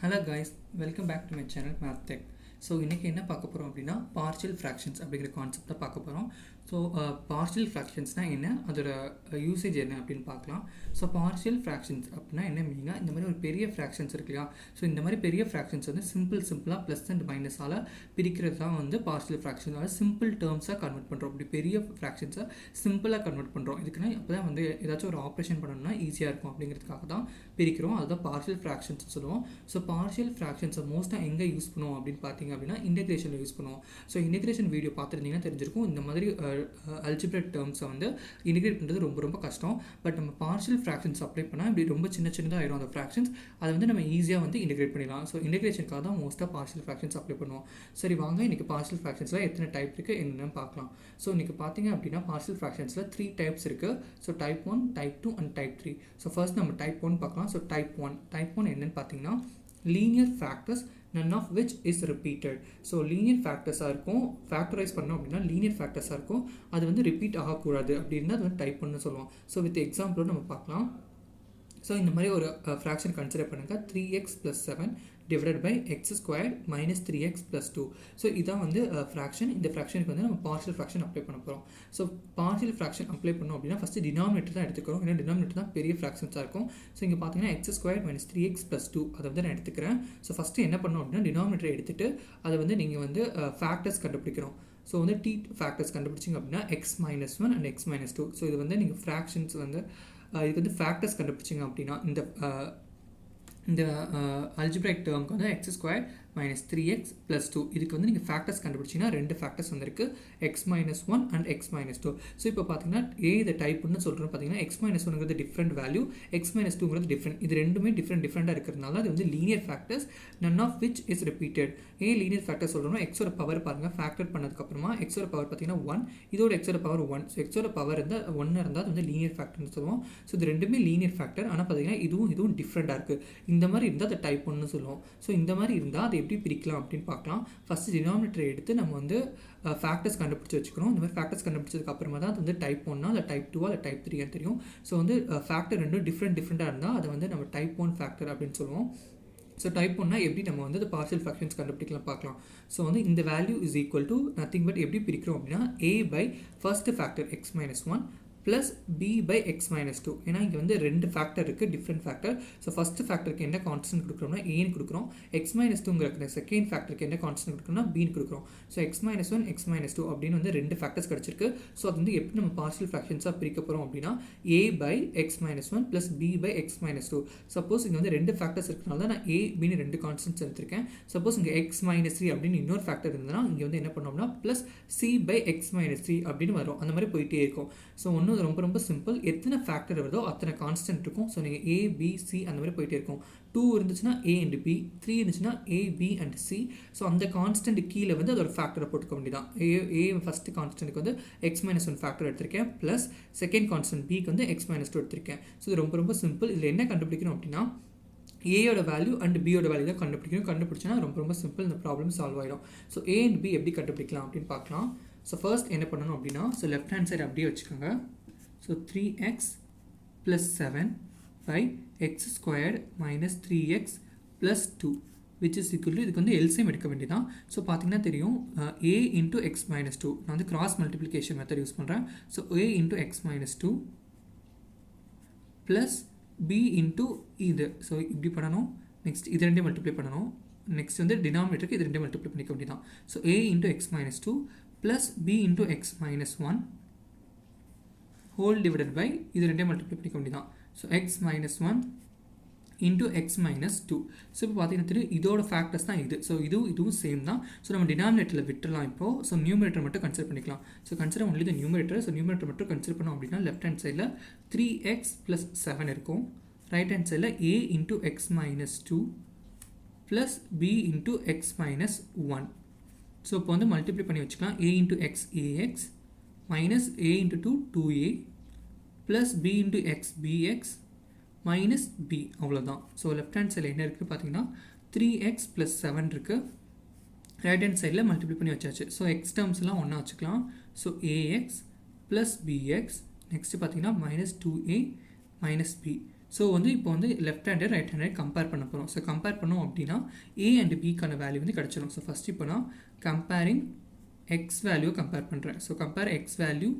Hello guys, welcome back to my channel Math Tech. So இன்றைக்கி என்ன பார்க்க போகிறோம் அப்படின்னா பார்ஷியல் ஃப்ராக்ஷன்ஸ் அப்படிங்கிற கான்செப்டை பார்க்க போகிறோம். ஸோ பார்ஷியல் ஃப்ராக்ஷன்ஸ்னால் என்ன, அதோட யூசேஜ் என்ன அப்படின்னு பார்க்கலாம். ஸோ பார்ஷியல் ஃப்ராக்ஷன்ஸ் அப்படின்னா என்ன மீனிங்னா, இந்த மாதிரி ஒரு பெரிய ஃப்ராக்ஷன்ஸ் இருக்கு இல்லையா, ஸோ இந்த மாதிரி பெரிய ஃப்ராக்ஷன்ஸ் வந்து சிம்பிளாக ப்ளஸ் அண்ட் மைனஸால் பிரிக்கிறது தான் வந்து பார்ஷியல் ஃப்ராக்ஷன். அதாவது சிம்பிள் டேர்ம்ஸாக கன்வெர்ட் பண்ணுறோம். அப்படி பெரிய ஃப்ராக்ஷன்ஸை சிம்பிளாக கன்வெர்ட் பண்ணுறோம். இதுக்குன்னா அப்போ தான் வந்து ஏதாச்சும் ஒரு ஆப்ரேஷன் பண்ணணும்னா ஈஸியாக இருக்கும் அப்படிங்கிறதுக்காக தான் பிரிக்கிறோம். அதுதான் பார்ஷியல் ஃப்ராக்ஷன்ஸ் சொல்லுவோம். ஸோ பார்ஷியல் ஃப்ராக்ஷன்ஸை மோஸ்ட்டாக எங்கே யூஸ் பண்ணுவோம் அப்படின்னு பார்த்தீங்க அப்படின்னா இன்டெகிரேஷனில் யூஸ் பண்ணுவோம். ஸோ இன்டெகிரேஷன் வீடியோ பார்த்துருந்தீங்கன்னா தெரிஞ்சிருக்கும், இந்த மாதிரி அல்ஜிப்ரேட் டேர்ம்ஸை வந்து இன்டெகிரேட் பண்ணுறது ரொம்ப கஷ்டம். பட் நம்ம பார்ஷியல் ஃப்ராக்ஷன்ஸ் அப்ளை பண்ணால் இப்படி ரொம்ப சின்னதாக ஆயிடும் அந்த ஃப்ராக்ஷன்ஸ். அதை வந்து நம்ம ஈஸியாக வந்து இன்டெகிரேட் பண்ணிடலாம். ஸோ இன்டெகிரேஷனுக்காக தான் மோஸ்ட்டாக பார்ஷியல் ஃப்ராக்ஷன்ஸ் அப்ளை பண்ணுவோம். சரி வாங்க, இன்றைக்கி பார்ஷியல் ஃப்ராக்ஷன்ஸில் எத்தனை டைப் இருக்குது என்னென்னு பார்க்கலாம். ஸோ இன்றைக்கி பார்த்தீங்க அப்படின்னா பார்ஷியல் ஃப்ராக்ஷன்ஸில் 3 டைப்ஸ் இருக்குது. So type 1, type 2 and type 3. So first நம்ம டைப் 1 பார்க்கலாம். ஸோ டைப் 1 என்னென்னு பார்த்தீங்கன்னா linear factors none of which is repeated. So linear ஃபேக்டர்ஸாக இருக்கும், ஃபேக்டரைஸ் பண்ணோம் அப்படின்னா லீனியர் ஃபேக்டர்ஸாக இருக்கும், அது வந்து ரிப்பீட் ஆகக்கூடாது அப்படின்னா அது வந்து டைப் 1 சொல்லுவோம். ஸோ வித் எக்ஸாம்பிளோட நம்ம பார்க்கலாம். ஸோ இந்த மாதிரி ஒரு ஃப்ராக்ஷன் கன்சிடர் பண்ணுங்கள், 3x + 7 divided by x² minus 3x plus 2. So இதான் வந்து ஃப்ராக்ஷன். இந்த ஃப்ராக்ஷனுக்கு வந்து நம்ம பார்ஷியல் ஃப்ராக்ஷன் அப்ளை பண்ண போகிறோம். ஸோ பார்ஷியல் ஃப்ராக்ஷன் அப்ளை பண்ணோம் அப்படின்னா ஃபஸ்ட்டு டினாமினேட்டர் தான் எடுத்துக்கிறோம். ஏன்னா டினாமினேட்டர் தான் பெரிய ஃப்ராக்ஷன்ஸாக இருக்கும். ஸோ இங்கே பார்த்தீங்கன்னா x² minus 3x plus 2 அதை வந்து நான் எடுத்துக்கிறேன். ஸோ ஃபஸ்ட்டு என்ன பண்ணோம் அப்படின்னா டினாமினேட்டர் எடுத்துகிட்டு அதை வந்து நீங்கள் வந்து ஃபேக்டர்ஸ் கண்டுபிடிக்கிறோம். ஸோ வந்து டி ஃபேக்டர்ஸ் கண்டுபிடிச்சிங்க அப்படின்னா x - 1 and x - 2. ஸோ இது வந்து நீங்கள் ஃப்ராக்ஷன்ஸ் வந்து இது வந்து ஃபேக்டர்ஸ் கண்டுபிடிச்சிங்க அப்படின்னா இந்த அல்ஜிப்ரைக் டேர்முக்கு வந்து x² minus 3x plus 2 இதுக்கு வந்து நீங்கள் ஃபேக்டர்ஸ் கண்டுபிடிச்சிங்கன்னா 2 ஃபேக்டர்ஸ் வந்திருக்கு, x - 1 and x - 2. ஸோ இப்போ பார்த்தீங்கன்னா இதை டைப் பண்ணு சொல்கிறோம். பார்த்தீங்கன்னா x - 1ங்கிறது டிஃப்ரெண்ட் வேல்யூ, x - 2ங்கிறது டிஃப்ரெண்ட். இது ரெண்டுமே டிஃப்ரெண்ட்டாக இருக்கிறதுனால அது வந்து linear factors none of which is repeated. ஏன் லீனியர் ஃபேக்டர் சொல்கிறோம்னா எக்ஸோட பவர் பாருங்கள், ஃபேக்டர் பண்ணதுக்கப்புறமா எக்ஸோட பவர் பார்த்தீங்கன்னா 1, இதோட எக்ஸோட பவர் 1. ஸோ எக்ஸோட பவர் இருந்தால் 1 இருந்தால் அது வந்து லீனியர் ஃபேக்டர்னு சொல்லுவோம். ஸோ இது ரெண்டுமே லீனியர் ஃபேக்டர். ஆனால் பார்த்தீங்கன்னா இதுவும் டிஃப்ரெண்ட்டாக இருக்குது. இந்த மாதிரி இருந்தால் அதை டைப் 1 சொல்லுவோம். ஸோ இந்த மாதிரி இருந்தால் அதை எப்படி பிரிக்கலாம் அப்படின்னு பார்க்கலாம். ஃபஸ்ட்டு டினாமினேட்டரை எடுத்து நம்ம வந்து ஃபேக்டர்ஸ் கண்டுபிடிச்சி வச்சுக்கிறோம். இந்த மாதிரி ஃபேக்டர்ஸ் கண்டுபிடிச்சதுக்கு அப்புறமா தான் அது வந்து டைப் 1 இல்லை டைப் 2 இல்லை டைப் 3 தெரியும். ஸோ வந்து ஃபேக்டர் ரெண்டும் டிஃப்ரெண்ட்டாக இருந்தால் அதை வந்து நம்ம டைப் 1 ஃபேக்டர் அப்படின்னு சொல்லுவோம். ஸோ டைப் 1 எப்படி நம்ம வந்து பார்ஷியல் ஃப்ராக்ஷன்ஸ் கண்டுபிடிக்கலாம் பார்க்கலாம். ஸோ வந்து இந்த value is equal to nothing but எப்படி பிரிக்கிறோம் அப்படின்னா a by first factor x - 1 plus b by x - 2. ஏன்னா இங்கே வந்து 2 ஃபேக்டர் இருக்குது, டிஃப்ரெண்ட் ஃபேக்டர். ஸோ ஃபஸ்ட்டு ஃபேக்டருக்கு என்ன கான்ஸ்டன்ட் கொடுக்குறோம்னா ஏன்னு கொடுக்குறோம். x - 2ங்கிற செகண்ட் ஃபேக்டருக்கு என்ன கான்ஸ்டன்ட் கொடுக்குறோம்னா பின்னு கொடுக்குறோம். ஸோ x - 1 x - 2 அப்படின்னு வந்து 2 ஃபேக்டர்ஸ் கிடச்சிருக்கு. ஸோ அது வந்து எப்படி நம்ம பார்ஷியல் ஃப்ராக்ஷன்ஸாக பிரிக்க போகிறோம் அப்படின்னா a by x - 1 plus b by x - 2. Suppose இங்கே வந்து 2 ஃபேக்டர்ஸ் இருக்கிறனால தான் நான் a bன்னு 2 கான்ஸ்டன்ட்ஸ் எடுத்திருக்கேன். சப்போஸ் இங்கே x - 3 அப்படின்னு இன்னொரு ஃபேக்டர் இருந்ததுன்னா இங்கே வந்து என்ன பண்ணோம்னா ப்ளஸ் c by x - 3 அப்படின்னு வரும். அந்த மாதிரி போயிட்டே இருக்கும். ஸோ ஒன்று ரொம்ப சிம்பிள், எத்தனை ஃபேக்டர் வருதோ அத்தனை கான்ஸ்டன்ட் இருக்கும். ஸோ நீங்கள் a b c அந்த மாதிரி போயிட்டே இருக்கும். 2 இருந்துச்சுன்னா a and b, 3 இருந்துச்சுன்னா a b and c. So அந்த கான்ஸ்டன்ட் கீழே வந்து அதோட ஃபேக்டரை போட்டுக்க வேண்டியதான். a ஃபர்ஸ்ட் கான்ஸ்டன்ட்டுக்கு வந்து x - 1 ஃபேக்டர் எடுத்திருக்கேன், ப்ளஸ் செகண்ட் கான்ஸ்டன்ட் bக்கு வந்து x - 2 எடுத்திருக்கேன். ஸோ இது ரொம்ப சிம்பிள். இதில் என்ன கண்டுபிடிக்கணும் அப்படின்னா ஏயோட வேல்யூ அண்ட் பியோட வேல்யூ தான் கண்டுபிடிக்கணும். கண்டுபிடிச்சா ரொம்ப சிம்பிள், இந்த ப்ராப்ளம் சால்வ் ஆகிடும். ஸோ a and b எப்படி கண்டுபிடிக்கலாம் அப்படின்னு பார்க்கலாம். ஸோ ஃபர்ஸ்ட் என்ன பண்ணணும் அப்படின்னா ஸோ லெஃப்ட் ஹேண்ட் சைடு அப்படியே வச்சுக்கோங்க. So 3x plus 7 by x² minus 3x plus 2 which is equal to இதுக்கு வந்து LCM எடுக்க வேண்டியதான். ஸோ பார்த்தீங்கன்னா தெரியும் a into x minus 2. நான் வந்து கிராஸ் மல்டிப்ளிகேஷன் மெத்தட் யூஸ் பண்ணுறேன். So a into x minus 2 plus b into இது. ஸோ இப்படி பண்ணணும். நெக்ஸ்ட் இது ரெண்டே மல்டிப்ளை பண்ணணும். நெக்ஸ்ட் வந்து டினாமினேட்டருக்கு இது ரெண்டே மல்டிப்ளை பண்ணிக்க வேண்டியதான். So a into x minus 2 plus b into x minus 1 whole divided by இது ரெண்டே மல்டிப்ளை பண்ணிக்க வேண்டியதான். So x - 1 into x - 2. So இப்போ பார்த்தீங்கன்னா தெரியும் இதோட ஃபேக்டர்ஸ் தான் இது. ஸோ இதுவும் சேம் தான். ஸோ நம்ம டினாமினேட்டரில் விட்டுலாம் இப்போது. ஸோ நியூமரேட்டர் மட்டும் கன்சிடர் பண்ணிக்கலாம். So consider only the numerator. So numerator மட்டும் கன்சிடர் பண்ணோம் அப்படின்னா லெஃப்ட் ஹேண்ட் சைடில் 3x plus 7 இருக்கும். ரைட் ஹேண்ட் சைடில் a into x - 2 plus b into x - 1. So இப்போ வந்து மல்டிப்ளை பண்ணி வச்சுக்கலாம். a into x ax minus a into 2 2a plus b into x bx minus b. அவ்வளோதான். ஸோ லெஃப்ட் ஹேண்ட் சைடில் என்ன இருக்குது பார்த்தீங்கன்னா 3x plus 7 இருக்குது. ரைட் ஹேண்ட் சைடில் மல்டிப்ளை பண்ணி வச்சாச்சு. ஸோ எக்ஸ் டேர்ம்ஸ்லாம் ஒன்றா வச்சுக்கலாம். So ax plus bx next பார்த்தீங்கன்னா minus 2a minus b. So வந்து இப்போ வந்து left handed right handed compare பண்ண போகிறோம். ஸோ கம்பேர் பண்ணோம் அப்படின்னா ஏ அண்ட் பிக்கான வேல்யூ வந்து கிடச்சிடும். ஸோ ஃபஸ்ட் இப்போ நான் கம்பேரிங் எக்ஸ் வேல்யூவை கம்பேர் பண்ணுறேன். So compare x value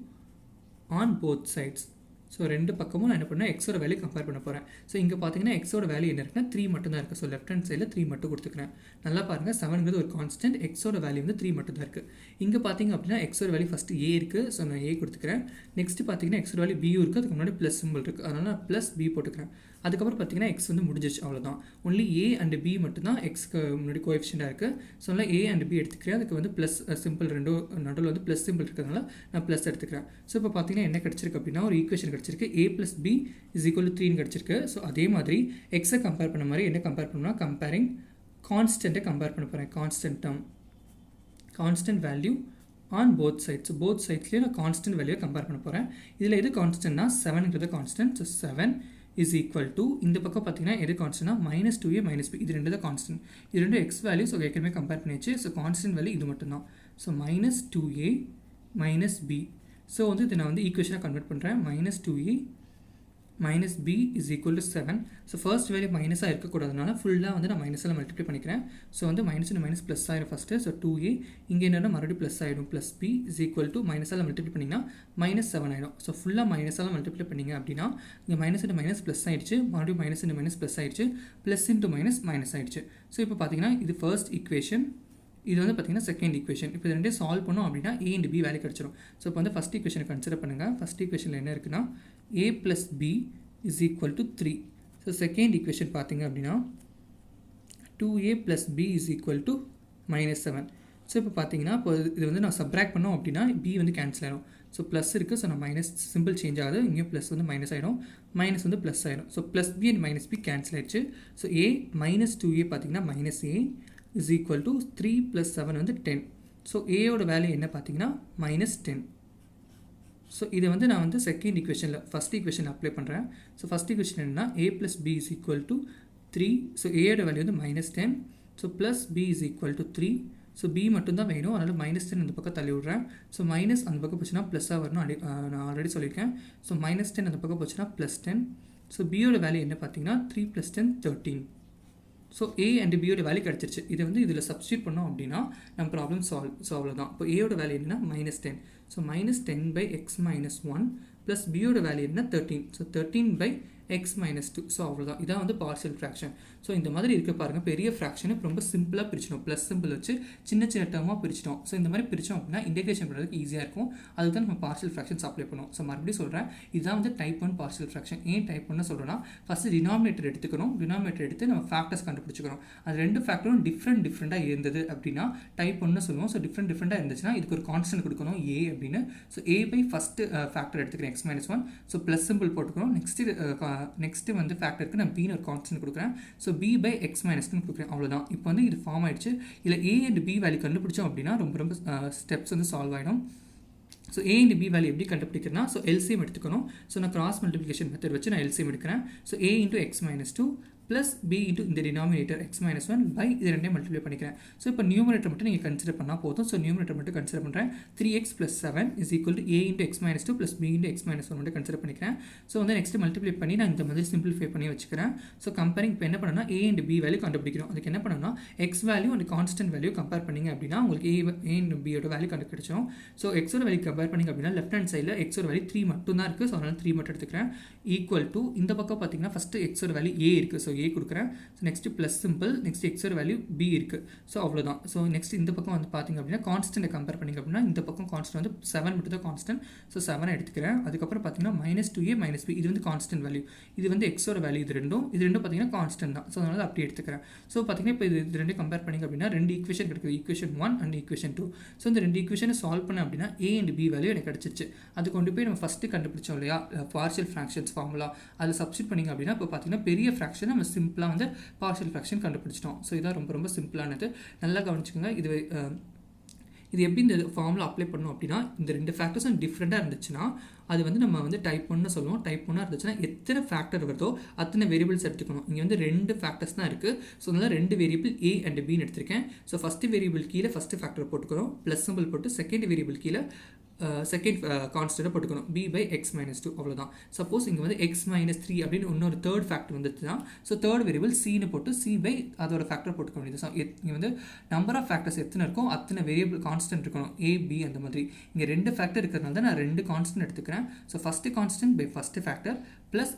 on both sides. So ரெண்டு பக்கமும் நான் என்ன பண்ணேன், எக்ஸோட வேல்யூ கம்பேர் பண்ண போகிறேன். ஸோ இங்கே பார்த்தீங்கன்னா எக்ஸோட வேல்யூ என்ன இருக்குன்னா 3 மட்டும் தான் இருக்குது. ஸோ லெஃப்ட் ஹேண்ட் சைடில் 3 மட்டும் கொடுத்துக்கிறேன். நல்லா பாருங்கள், 7ங்கிறது ஒரு கான்ஸ்டன்ட், எக்ஸோட வேல்யூ வந்து 3 மட்டும் தான் இருக்குது. இங்கே பார்த்தீங்க அப்படின்னா எக்ஸோட வேல்யூ ஃபஸ்ட்டு ஏ இருக்குது. ஸோ நான் ஏ கொடுத்துக்கிறேன். நெக்ஸ்ட்டு பார்த்தீங்கன்னா எக்ஸோட வேல்யூ பியும் இருக்குது. அதுக்கு முன்னாடி ப்ளஸ் சிம்பிள் இருக்குது, அதனால் நான் ப்ளஸ் பி போட்டுக்கிறேன். அதுக்கப்புறம் பார்த்தீங்கன்னா எக்ஸ் வந்து முடிஞ்சிச்சு, அவ்வளோதான். ஒன்லி ஏ அண்ட் பி மட்டும் தான் எக்ஸ்க்கு முன்னாடி கோஎஃபிஷியண்டாக இருக்குது. ஸோ அதனால் ஏ அண்ட் பி எடுத்துக்கிறேன். அதுக்கு வந்து ப்ளஸ் சிம்பிள் ரெண்டும் நடுவில் வந்து ப்ளஸ் சிம்பிள் இருக்கிறதுனால நான் ப்ளஸ் எடுத்துக்கிறேன். ஸோ இப்போ பார்த்தீங்கன்னா என்ன கிடச்சிருக்கு அப்படின்னா ஒரு ஈக்குவேஷன் கிடச்சிருக்கு. A plus B is equal to 3 கிடச்சிருக்கு. ஸோ அதே மாதிரி எக்ஸை கம்பேர் பண்ண மாதிரி என்ன கம்பேர் பண்ணணும்னா கம்பேரிங் கான்ஸ்டன்ட்டை கம்பேர் பண்ண போகிறேன். Constant value on both sides. So both சைட்ஸ்லேயும் நான் கான்ஸ்டன்ட் வேல்யூவை கம்பேர் பண்ண போகிறேன். இதில் எது கான்ஸ்டன்ட்னா 7ங்கிறது constant. So 7 is equal to இந்த பக்கம் பார்த்தீங்கன்னா எது கான்ஸ்டன்ட்னா -2a -b, இது ரெண்டு தான் கான்ஸ்டன்ட். இது ரெண்டும் எக்ஸ் வேல்யூ. ஸோ ஏற்கனவே கம்பேர் பண்ணிச்சு. ஸோ கான்ஸ்டன்ட் வேல்யூ இது மட்டும்தான். So -2a -b. ஸோ வந்து இதை நான் வந்து ஈக்குவேஷனாக கன்வெர்ட் பண்ணுறேன். -2a -b is equal to 7. So first value மைனஸாக இருக்கக்கூடாதுனால ஃபுல்லாக வந்து நான் மைனஸில் மல்டிப்ளை பண்ணிக்கிறேன். ஸோ வந்து மைனஸ் ப்ளஸ் ஆயிரும் ஃபஸ்ட்டு. ஸோ 2a இங்கே என்னென்னா மறுபடியும் ப்ளஸ் ஆகிடும். Plus b is equal to மைனஸால் மல்டிப்ளை பண்ணிங்கன்னா -7 ஆகிடும். ஸோ ஃபுல்லாக மைனஸால் மல்டிப்ளை பண்ணிங்க அப்படின்னா இங்கே மைனஸ் ப்ளஸ் ஆகிடுச்சு, மறுபடியும் மைனஸ் ப்ளஸ் ஆகிடுச்சு, ப்ளஸ் இன்ட்டு மைனஸ் ஆகிடுச்சு. ஸோ இப்போ பார்த்தீங்கன்னா இது ஃபர்ஸ்ட் ஈக்குவேஷன், இது வந்து பார்த்தீங்கன்னா செகண்ட் ஈக்குவேஷன். இப்போ ரெண்டே சால்வ் பண்ணோம் அப்படின்னா ஏ அண்ட் பி வேல்யூ கிடச்சிரும். ஸோ இப்போ வந்து ஃபஸ்ட் ஈக்குவேஷனை கன்சிடர் பண்ணுங்கள். ஃபஸ்ட் ஈக்குவேஷனில் என்ன இருக்குன்னா a + b is equal to 3. So second equation பார்த்தீங்க அப்படின்னா 2a + b is equal to -7. So இப்போ பார்த்தீங்கன்னா இப்போ இது வந்து நான் சப்ராக்ட் பண்ணோம் அப்படின்னா b வந்து கேன்சல் ஆகிடும். ஸோ ப்ளஸ் இருக்குது. ஸோ நான் மைனஸ் சிம்பிள் சேஞ்ச் ஆகுது. இங்கேயும் ப்ளஸ் வந்து மைனஸ் ஆகிடும், மைனஸ் வந்து ப்ளஸ் ஆகிடும். So plus b and -b cancel ஆகிடுச்சு. ஸோ a -2a பார்த்தீங்கன்னா -a is equal to 3 + 7 வந்து 10. ஸோ ஏயோட வேல்யூ என்ன பார்த்தீங்கன்னா -10. ஸோ இதை வந்து நான் வந்து செகண்ட் ஈக்குவேஷனில் ஃபஸ்ட் ஈக்குவேஷன் அப்ளை பண்ணுறேன். ஸோ ஃபஸ்ட் ஈக்குவேஷன் என்னன்னா a + b is equal to 3. So ஏயோட வேல்யூ வந்து -10. So plus b is equal to 3. So b மட்டும்தான் வேணும், அதனால் -10 அந்த பக்கம் தள்ளி விட்றேன். ஸோ மைனஸ் அந்த பக்கம் போச்சுன்னா ப்ளஸ்ஸாக வரணும், நான் ஆல்ரெடி சொல்லியிருக்கேன். ஸோ -10 அந்த பக்கம் போச்சுன்னா +10. ஸோ பியோட வேல்யூ என்ன பார்த்தீங்கன்னா 3 + 10 13. ஸோ ஏ அண்ட் பியோட வேல்யூ கிடச்சிருச்சு. இதை வந்து இதில் சப்ஸ்டியூட் பண்ணோம் அப்படின்னா நம்ம ப்ராப்ளம் சால்வ் தான். இப்போ ஏயோட வேல்யூ என்னன்னா -10. ஸோ -10/x - 1 ப்ளஸ் பியோட வேல்யூ என்ன 13. So 13/x - 2. ஸோ அவ்வளோதான். இதான் வந்து பார்ஷியல் ஃப்ராக்ஷன். ஸோ இந்த மாதிரி இருக்க பாருங்கள், பெரிய ஃப்ராக்ஷனை ரொம்ப சிம்பிளாக பிரிச்சிடும். ப்ளஸ் சிம்பிள் வச்சு சின்ன சின்ன டேர்மாக பிரிச்சிட்டோம். ஸோ இந்த மாதிரி பிரித்தோம் அப்படின்னா இன்டெகிரேஷன் பண்ணுறதுக்கு ஈஸியாக இருக்கும். அதுக்கு தான் நம்ம பார்ஷியல் ஃப்ராக்ஷன்ஸ் அப்ளை பண்ணுவோம். ஸோ மறுபடியும் சொல்கிறேன், இதுதான் வந்து டைப் 1 பார்ஷியல் ஃப்ராக்ஷன். ஏன் டைப் 1 சொல்கிறோன்னா ஃபஸ்ட்டு டினாமினேட்டர் எடுத்துக்கணும். டினாமினேட்டர் எடுத்து நம்ம ஃபேக்டர்ஸ் கண்டுபிடிச்சிக்கணும். அது ரெண்டு ஃபேக்டரும் டிஃப்ரெண்ட்டாக இருந்தது அப்படின்னா டைப் 1 சொல்லுவோம். ஸோ டிஃப்ரெண்ட்டாக இருந்துச்சுன்னா இதுக்கு ஒரு கான்ஸ்டன்ட் கொடுக்கணும் a அப்படின்னு. ஸோ a/, ஃபஸ்ட்டு ஃபேக்டர் எடுத்துக்கிறேன் x - 1. ஸோ ப்ளஸ் சிம்பிள் போட்டுக்கணும். நெக்ஸ்ட்டு வந்து ஃபேக்டருக்கு நான் b ஒரு கான்ஸ்டன்ட் கொடுக்குறேன். ஸோ b/x - 2 கொடுக்குறேன். அவ்வளோதான். இப்போ வந்து இது ஃபார்ம் ஆயிடுச்சு. இல்லை a அண்ட் b வேல்யூ கண்டுபிடிச்சோம் அப்படின்னா ரொம்ப ஸ்டெப்ஸ் வந்து சால்வ் ஆகிடும். So a and b value எப்படி கண்டுபிடிக்கிறேன்னா ஸோ எல்சிஎம் எடுத்துக்கணும். ஸோ நான் கிராஸ் மல்டிப்ளிகேஷன் மெத்தட் வச்சு நான் எல்சிஎம் எடுக்கிறேன். So a × x - 2 plus b × இந்த டினாமினேட்டர் x - 1 பை இது ரெண்டையும் மல்டிப்ளை பண்ணிக்கிறேன். ஸோ இப்போ நியூமரேட்டர் மட்டும் நீங்கள் கன்சிடர் பண்ணால் போதும். ஸோ நியூமரேட்டர் மட்டும் கன்சிடர் பண்ணுறேன். 3x + 7 is equal to a × x - 2 plus b × x - 1 மட்டும் கன்சிடர் பண்ணிக்கிறேன். ஸோ வந்து நெக்ஸ்ட் மல்டிப்ளை பண்ணி நான் இந்த மாதிரி சிம்பிளிஃபை பண்ணி வச்சுக்கிறேன். ஸோ கம்பேரிங் இப்போ என்ன பண்ணணும்னா a அண்ட் b வேல்யூ கண்டுபிடிக்கணும். அதுக்கு என்ன பண்ணணும்னா x value and constant value compare பண்ணிங்க அப்படின்னா உங்களுக்கு a அண்ட் b யோட வேல்யூ கண்டுபிடிச்சோம். ஸோ எக்ஸோட வேல்யூ கம்பேர் பண்ணிங்க அப்படின்னா லெஃப்ட் ஹேண்ட் சைடில் எக்ஸோட வேல்யூ 3 மட்டும் தான் இருக்குது. ஸோ அதனால் 3 மட்டும் எடுத்துக்கிறேன். ஈக்குவல் டு இந்த பக்கம் பார்த்தீங்கன்னா ஃபஸ்ட்டு எக்ஸோட வேல்யூ a இருக்குது. ஸோ a கொடுக்குறேன். So next plus symbol, next எக்ஸோட வேல்யூ b இருக்குது. ஸோ அவ்வளோதான். ஸோ நெக்ஸ்ட் இந்த பக்கம் வந்து பார்த்திங்க அப்படின்னா கான்ஸ்டன்ட்டை கம்பேர் பண்ணிங்க அப்படின்னா இந்த பக்கம் கான்ஸ்டன்ட் வந்து 7 மட்டும் தான் கான்ஸ்டன்ட். ஸோ 7 எடுத்துக்கிறேன். அதுக்கப்புறம் பார்த்தீங்கன்னா -2a - b இது வந்து கான்ஸ்டன்ட் வேல்யூ. இது வந்து எக்ஸோட வேல்யூ. இது ரெண்டும் பார்த்தீங்கன்னா கான்ஸ்டன்ட் தான். ஸோ அதனால் அப்படி எடுத்துக்கிறேன். ஸோ பார்த்தீங்கன்னா இப்போ இது ரெண்டும் கம்பேர் பண்ணிங்க அப்படின்னா 2 ஈக்குவேஷன் கிடைக்குது. Equation 1 and equation 2. ஸோ இந்த 2 ஈக்குவேஷனை சால்வ் பண்ண அப்படின்னா a அண்ட் b வேல்யூ எனக்கு கிடச்சிருச்சு. அது கொண்டு போய் நம்ம ஃபஸ்ட்டு கண்டுபிடிச்சோம் இல்லையா பார்ஷியல் ஃப்ராக்ஷன்ஸ் ஃபார்முலா, அதில் சப்ஸ்டியூட் பண்ணிங்க அப்படின்னா இப்போ பார்த்தீங்கன்னா பெரிய ஃப்ராக்ஷன் நம்ம சிம்பிளாக வந்து பார்ஷியல் ஃப்ராக்ஷன் கண்டுபிடிச்சிட்டோம். ஸோ இதான் ரொம்ப சிம்பிளானது. நல்லா கவனிச்சுக்கோங்க. இது எப்படி இந்த ஃபார்முலா அப்ளை பண்ணணும் அப்படின்னா இந்த 2 ஃபேக்டர்ஸும் டிஃப்ரெண்ட்டாக இருந்துச்சுன்னா அது வந்து நம்ம வந்து டைப் 1 சொல்லுவோம். டைப் 1 இருந்துச்சுன்னா எத்தனை ஃபேக்டர் வருதோ அத்தனை வேரியபிள்ஸ் எடுத்துக்கணும். இங்கே வந்து 2 ஃபேக்டர்ஸ் தான் இருக்குது. ஸோ அதனால் 2 வேரியபிள் a அண்ட் b எடுத்திருக்கேன். ஸோ ஃபஸ்ட்டு வேரியபிள் கீழே ஃபஸ்ட்டு ஃபேக்டர் போட்டுக்கிறோம், ப்ளஸ் சிம்பிள் போட்டு செகண்ட் வேரியபிள் கீழே செகண்ட் கான்ஸ்டன்ட்டை போட்டுக்கணும் b by x minus 2 அவ்வளோதான். சப்போஸ் இங்கே வந்து x minus 3 அப்படின்னு இன்னொரு தேர்ட் ஃபேக்டர் வந்துச்சுன்னா ஸோ தேர்ட் வேரியபிள் cன்னு போட்டு c by அதோட ஃபேக்டர் போட்டுக்க வேண்டியது. ஸோ இங்கே வந்து நம்பர் ஆஃப் ஃபேக்டர்ஸ் எத்தனை இருக்கும் அத்தனை வேரியபிள் கான்ஸ்டன்ட் இருக்கணும் a b அந்த மாதிரி. இங்கே 2 ஃபேக்டர் இருக்கிறதுனால தான் நான் 2 கான்ஸ்டன்ட் எடுத்துக்கிறேன். So first constant by first factor plus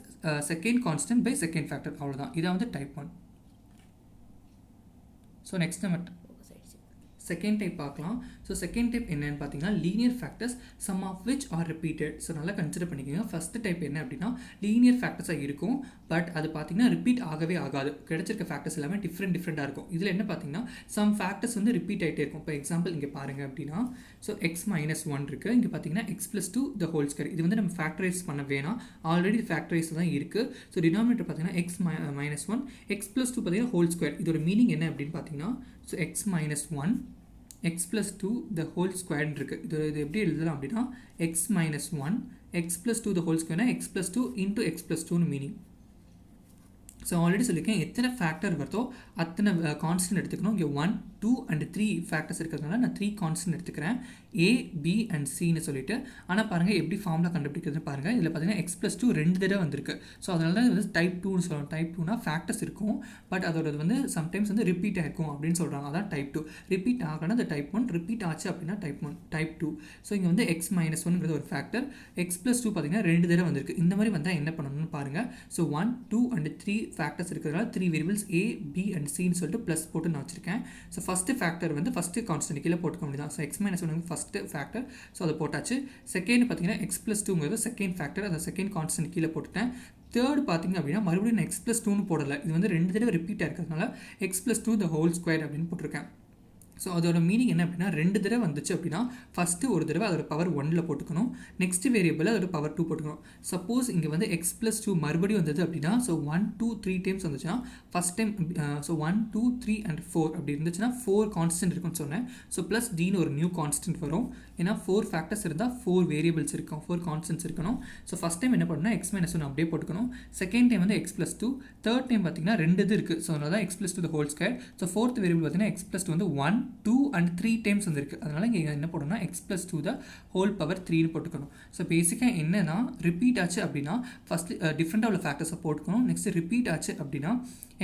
second constant by second factor அவ்வளோதான். இதான் வந்து டைப் 1. ஸோ நெக்ஸ்ட் நம்ம செகண்ட் டைப் பார்க்கலாம். ஸோ செகண்ட் டைப் என்னென்னு பார்த்தீங்கன்னா linear factors some of which are repeated. So நல்லா கன்சிடர் பண்ணிக்கோங்க. ஃபஸ்ட்டு டைப் என்ன அப்படின்னா லீனியர் ஃபேக்டர்ஸாக இருக்கும், பட் அது பார்த்தீங்கன்னா ரிப்பீட் ஆகவே ஆகாது. கிடைச்சிருக்க ஃபேக்டர்ஸ் எல்லாமே டிஃப்ரெண்ட்டாக இருக்கும். இதில் என்ன பார்த்தீங்கன்னா சம் ஃபேக்டர்ஸ் வந்து ரிப்பீட் ஆகிட்டே இருக்கும். இப்போ எக்ஸாம்பிள் இங்கே பாருங்கள் அப்படின்னா ஸோ எக்ஸ் மைனஸ் 1 இருக்குது. இங்கே பார்த்தீங்கன்னா X plus 2 the whole square. இது வந்து நம்ம ஃபேக்டரைஸ் பண்ண வேணாம், ஆல்ரெடி ஃபேக்டரைஸ் தான் இருக்குது. ஸோ டினாமினேட்டர் பார்த்தீங்கன்னா எக்ஸ் மைனஸ் 1 எக்ஸ் ப்ளஸ் 2 பார்த்தீங்கன்னா ஹோல் ஸ்கொயர். இதோட மீனிங் என்ன அப்படின்னு பார்த்தீங்கன்னா so X minus 1 x plus 2 the whole square இருக்குது. இது எப்படி எழுதலாம் அப்படின்னா x minus 1 x plus 2 the whole square x plus 2 into x plus 2 meaning. So already சொல்லியிருக்கேன் எத்தனை ஃபேக்டர் வருதோ அத்தனை கான்ஸ்டன்ட் எடுத்துக்கணும். இங்கே 1 2 and 3 ஃபேக்டர்ஸ் இருக்கிறதுனால நான் 3 கான்ஸ்டன்ட் எடுத்துக்கிறேன் a b and cன்னு சொல்லிட்டு. ஆனால் பாருங்கள் எப்படி ஃபார்முலா கண்டுபிடிக்கிறதுன்னு பாருங்கள். இதில் பார்த்தீங்கன்னா x plus 2 2 தடவை வந்திருக்கு. ஸோ அதனால தான் வந்து டைப் 2ன்னு சொல்லணும். டைப் 2னா ஃபேக்டர்ஸ் இருக்கும், பட் அதோட வந்து சம்டைம்ஸ் வந்து ரிப்பீட் ஆகிருக்கும் அப்படின்னு சொல்கிறாங்க. அதான் டைப் 2. ரிப்பீட் ஆகணும் அது டைப் 1, ரிப்பீட் ஆச்சு அப்படின்னா டைப் 2. ஸோ இங்கே வந்து x minus 1ங்கிறது ஒரு ஃபேக்டர், x plus 2 பார்த்தீங்கன்னா 2 தடவை வந்திருக்கு. இந்த மாதிரி வந்தால் என்ன பண்ணணும்னு பாருங்கள். ஸோ 1 2 and 3 ஃபேக்டர்ஸ் இருக்கிறதுனால 3 வேரியபிள்ஸ் a b and cன்னு சொல்லிட்டு ப்ளஸ் போட்டு நான் வச்சிருக்கேன். ஸோ ஃபஸ்ட்டு ஃபேக்டர் வந்து ஃபஸ்ட்டு கான்ஸ்டன்ட் கீழே போட்டுக்க முடியும். So X minus 1 first factor, so அதை போட்டாச்சு. செகண்ட் பார்த்தீங்கன்னா எக்ஸ் ப்ளஸ் 2ங்கிறது செகண்ட் ஃபேக்டர், அதை செகண்ட் கான்ஸ்டன்ட் கீழே போட்டுட்டேன். தேர்ட் பார்த்தீங்க அப்படின்னா மறுபடியும் நான் எக்ஸ் ப்ளஸ் 2ன்னு போடலை. இது வந்து 2 தடவை ரிப்பீட் ஆகிறதுனால X plus 2 the whole square அப்படின்னு போட்டிருக்கேன். ஸோ அதோட மீனிங் என்ன அப்படின்னா 2 தடவை வந்துச்சு அப்படின்னா ஃபஸ்ட்டு ஒரு தடவை அதோட பவர் 1ல் போட்டுக்கணும், நெக்ஸ்ட் வேரியபிள் அதோட பவர் 2 போட்டுக்கணும். சப்போஸ் இங்கே வந்து எக்ஸ் ப்ளஸ் 2 மறுபடியும் வந்தது அப்படின்னா ஸோ 1 2 3 டைம்ஸ் வந்துச்சுன்னா ஃபஸ்ட் டைம் ஸோ 1 2 3 and 4 அப்படி இருந்துச்சுன்னா 4 கான்ஸ்டன்ட் இருக்குன்னு சொன்னேன். ஸோ ப்ளஸ் டின்னு ஒரு நியூ கான்ஸ்டன்ட் வரும். ஏன்னா 4 ஃபேக்டர்ஸ் இருந்தால் 4 வேரியபிள்ஸ் இருக்கும், 4 கான்ஸ்டன்ட்ஸ் இருக்கணும். ஸோ ஃபஸ்ட் டைம் என்ன பண்ணணும்னா எக்ஸ் மைனஸ் 1 அப்படியே போட்டுக்கணும். செகண்ட் டைம் வந்து எக்ஸ் ப்ளஸ் 2, தேர்ட் டைம் பார்த்தீங்கன்னா 2 இது இருக்குது. ஸோ அதனால தான் X plus 2 the whole square. So fourth variable பார்த்தீங்கன்னா எக்ஸ் ப்ளஸ் 2 வந்து 1 2 and 3 டைம்ஸ் வந்துருக்கு. அதனால் இங்கே என்ன போடணும்னா X plus 2 the whole power 3ன்னு போட்டுக்கணும். ஸோ பேசிக்காக என்னன்னா ரிப்பீட் ஆச்சு அப்படின்னா ஃபஸ்ட்டு டிஃப்ரெண்ட்டாக உள்ள ஃபேக்டர்ஸை போட்டுக்கணும். நெக்ஸ்ட் ரிப்பீட் ஆச்சு அப்படின்னா